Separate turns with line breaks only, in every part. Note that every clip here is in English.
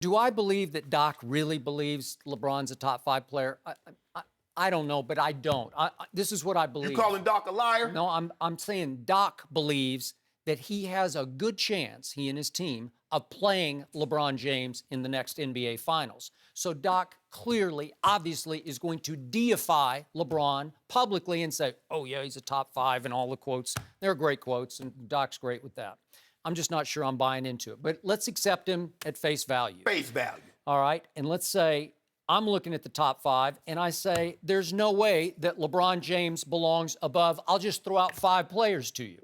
Do I believe that Doc really believes LeBron's a top 5 player? I don't know, but I don't. This is what I believe.
You calling Doc a liar?
No, I'm saying Doc believes that he has a good chance, he and his team, of playing LeBron James in the next NBA Finals. So Doc clearly, obviously, is going to deify LeBron publicly and say, oh, yeah, he's a top 5 and all the quotes. They're great quotes, and Doc's great with that. I'm just not sure I'm buying into it. But let's accept him at face value.
Face value.
All right, and let's say I'm looking at the top 5, and I say there's no way that LeBron James belongs above. I'll just throw out 5 players to you.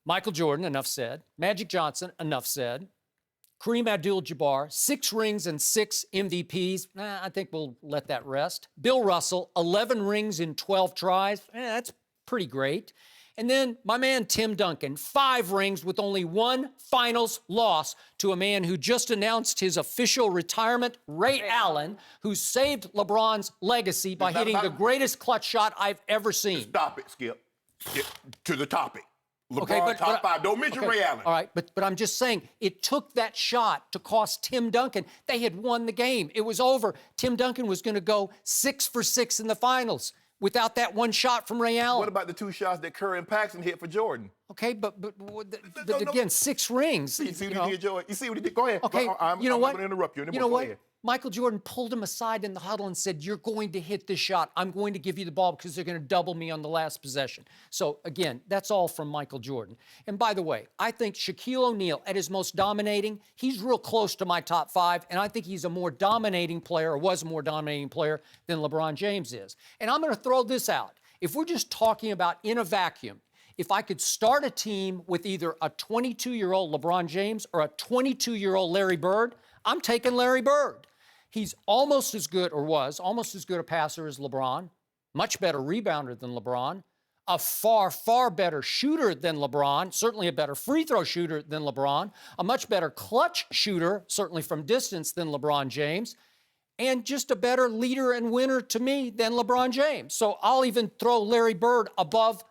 Michael Jordan, enough said. Magic Johnson, enough said. Kareem Abdul-Jabbar, 6 rings and 6 MVPs. I think we'll let that rest. Bill Russell, 11 rings in 12 tries. That's pretty great. And then my man Tim Duncan, 5 rings with only 1 finals loss to a man who just announced his official retirement, Ray Allen, who saved LeBron's legacy by hitting the greatest clutch shot I've ever seen.
Stop it, Skip. Get to the topic. LeBron,
okay,
top 5. Don't mention Ray Allen.
All right, but I'm just saying, it took that shot to cost Tim Duncan. They had won the game. It was over. Tim Duncan was going to go 6 for 6 in the finals without that 1 shot from Ray Allen.
What about the 2 shots that Curry and Paxson hit for Jordan?
Okay, but again, 6 rings.
You see what he did, Jordan? You see what he did? Go ahead.
Okay,
I'm
you know what?
going to interrupt you.
You know what? Michael Jordan pulled him aside in the huddle and said, you're going to hit this shot. I'm going to give you the ball because they're going to double me on the last possession. So, again, that's all from Michael Jordan. And by the way, I think Shaquille O'Neal, at his most dominating, he's real close to my top 5, and I think he's a more dominating player, or was a more dominating player, than LeBron James is. And I'm going to throw this out. If we're just talking about in a vacuum, if I could start a team with either a 22-year-old LeBron James or a 22-year-old Larry Bird, I'm taking Larry Bird. He's almost as good, or was almost as good a passer as LeBron, much better rebounder than LeBron, a far, far better shooter than LeBron, certainly a better free throw shooter than LeBron, a much better clutch shooter, certainly from distance, than LeBron James, and just a better leader and winner to me than LeBron James. So I'll even throw Larry Bird above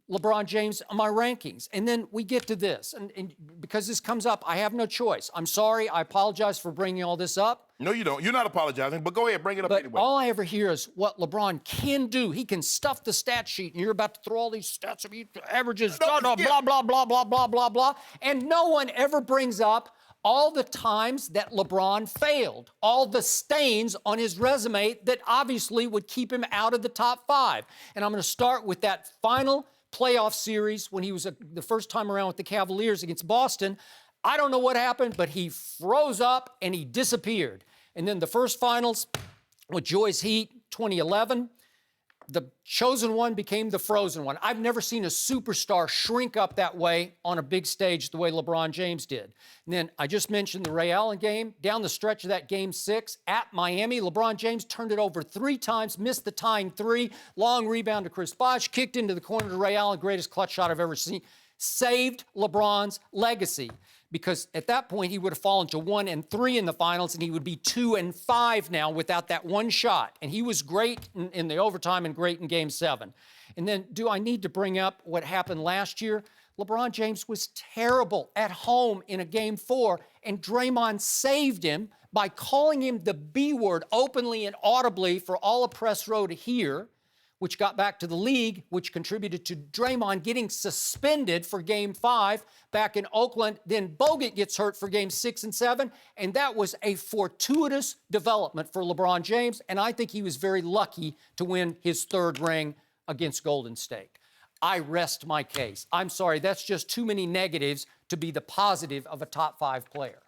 LeBron James on my rankings. And then we get to this. And because this comes up, I have no choice. I'm sorry. I apologize for bringing all this up.
No, you don't. You're not apologizing, but go ahead, bring it up anyway.
But all I ever hear is what LeBron can do. He can stuff the stat sheet, and you're about to throw all these stats of averages, blah, blah, blah, blah, blah, blah, blah, blah, blah. And no one ever brings up all the times that LeBron failed, all the stains on his resume that obviously would keep him out of the top 5. And I'm going to start with that final playoff series when he was the first time around with the Cavaliers against Boston. I don't know what happened, but he froze up and he disappeared. And then the first finals with Joy's Heat, 2011, the chosen one became the frozen one. I've never seen a superstar shrink up that way on a big stage the way LeBron James did. And then I just mentioned the Ray Allen game. Down the stretch of that Game 6 at Miami, LeBron James turned it over 3 times, missed the tying 3, long rebound to Chris Bosh, kicked into the corner to Ray Allen, greatest clutch shot I've ever seen. Saved LeBron's legacy, because at that point he would have fallen to 1-3 in the finals, and he would be 2-5 now without that 1 shot. And he was great in the overtime and great in Game 7. And then, do I need to bring up what happened last year? LeBron James was terrible at home in a Game 4, and Draymond saved him by calling him the B word openly and audibly for all of press row to hear, which got back to the league, which contributed to Draymond getting suspended for Game 5 back in Oakland. Then Bogut gets hurt for Game 6 and 7, and that was a fortuitous development for LeBron James, and I think he was very lucky to win his 3rd ring against Golden State. I rest my case. I'm sorry, that's just too many negatives to be the positive of a top 5 player.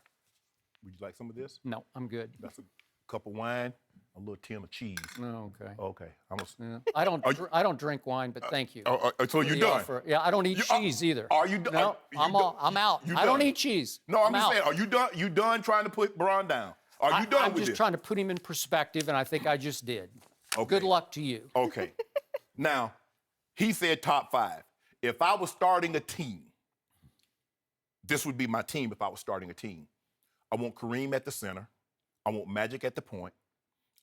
Would you like some of this?
No, I'm good.
That's a cup of wine, a little tin of cheese.
No, okay.
Okay.
I don't drink wine, but thank you.
So you're done?
Yeah, I don't eat cheese either.
Are you done?
No, I'm out. I don't eat cheese.
No, I'm just saying, are you done? You done trying to put Bron down? Are you done with this?
I'm just trying to put him in perspective, and I think I just did. Okay. Good luck to you.
Okay. Now, he said top 5. If I was starting a team, this would be my team if I was starting a team. I want Kareem at the center. I want Magic at the point.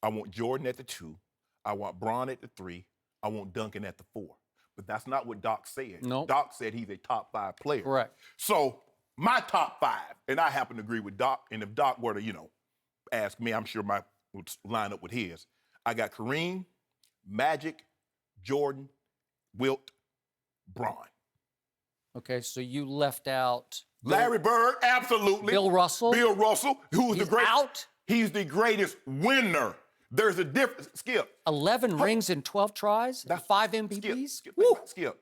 I want Jordan at the 2. I want Bron at the 3. I want Duncan at the 4. But that's not what Doc said.
No.
Doc said he's a top 5 player.
Correct.
So my top 5, and I happen to agree with Doc, and if Doc were to, ask me, I'm sure my would line up with his. I got Kareem, Magic, Jordan, Wilt, Bron.
Okay, so you left out
Larry Bird, absolutely.
Bill Russell.
Bill Russell, who is the greatest.
Out?
He's the greatest winner. There's a difference. Skip.
11 rings in 12 tries?
That's
5 MVPs?
Skip.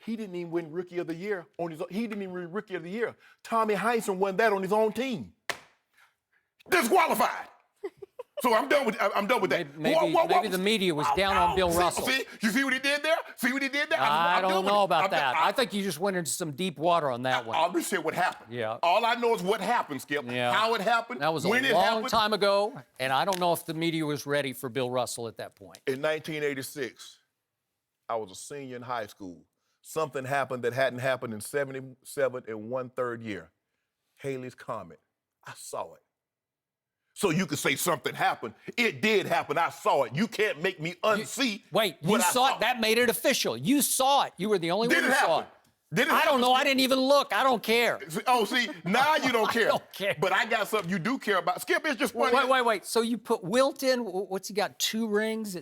He didn't even win Rookie of the Year on his own. He didn't even win Rookie of the Year. Tommy Heinsohn won that on his own team. Disqualified. So I'm done with that.
Maybe the media was down on Bill Russell.
See, you see what he did there?
I don't know about that. I think you just went into some deep water on that one.
I'll just say what happened.
Yeah.
All I know is what happened, Skip.
Yeah.
How it happened.
That was a long time ago, and I don't know if the media was ready for Bill Russell at that point.
In 1986, I was a senior in high school. Something happened that hadn't happened in 77 and 1/3 year. Halley's Comet. I saw it. So you could say something happened. It did happen. I saw it. You can't make me unsee.
You saw it. That made it official. You saw it. You were the only one who saw it.
Did it
I
happen?
don't know. I didn't even look. I don't care.
Oh, see, now you don't care.
I don't care.
But I got something you do care about. Skip, it's just funny.
Wait. So you put Wilt in. What's he got? 2 rings,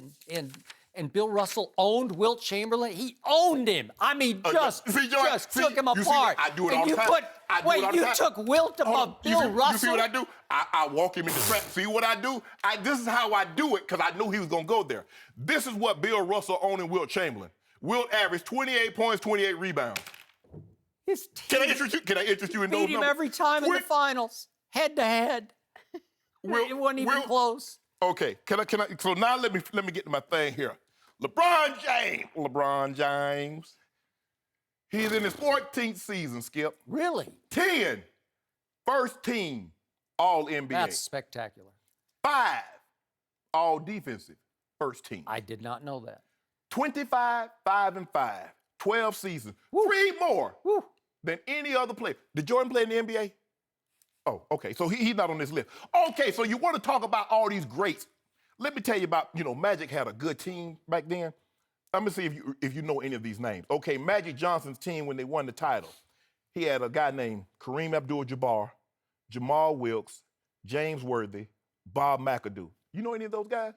and Bill Russell owned Wilt Chamberlain. He owned him. I mean, just took him apart.
I do it all the time.
You took Wilt above Bill Russell.
You see what I do? I walk him in the trap. See what I do? This is how I do it because I knew he was going to go there. This is what Bill Russell owned in Wilt Chamberlain. Wilt averaged 28 points, 28 rebounds.
His team
Can I interest you in those
beat him
numbers?
every time in the finals, head to head. It wasn't even close.
Okay, can I? So now let me get to my thing here. LeBron James. He's in his 14th season, Skip.
Really?
10. First team All-NBA.
That's spectacular.
5 All-Defensive. First team.
I did not know that.
25, 5-5. 12 seasons.
Woo.
3 more
Woo.
than any other player. Did Jordan play in the NBA? Oh, okay. So he's not on this list. Okay, so you want to talk about all these greats. Let me tell you about, Magic had a good team back then. Let me see if you know any of these names. Okay, Magic Johnson's team when they won the title, he had a guy named Kareem Abdul-Jabbar, Jamal Wilkes, James Worthy, Bob McAdoo. You know any of those guys?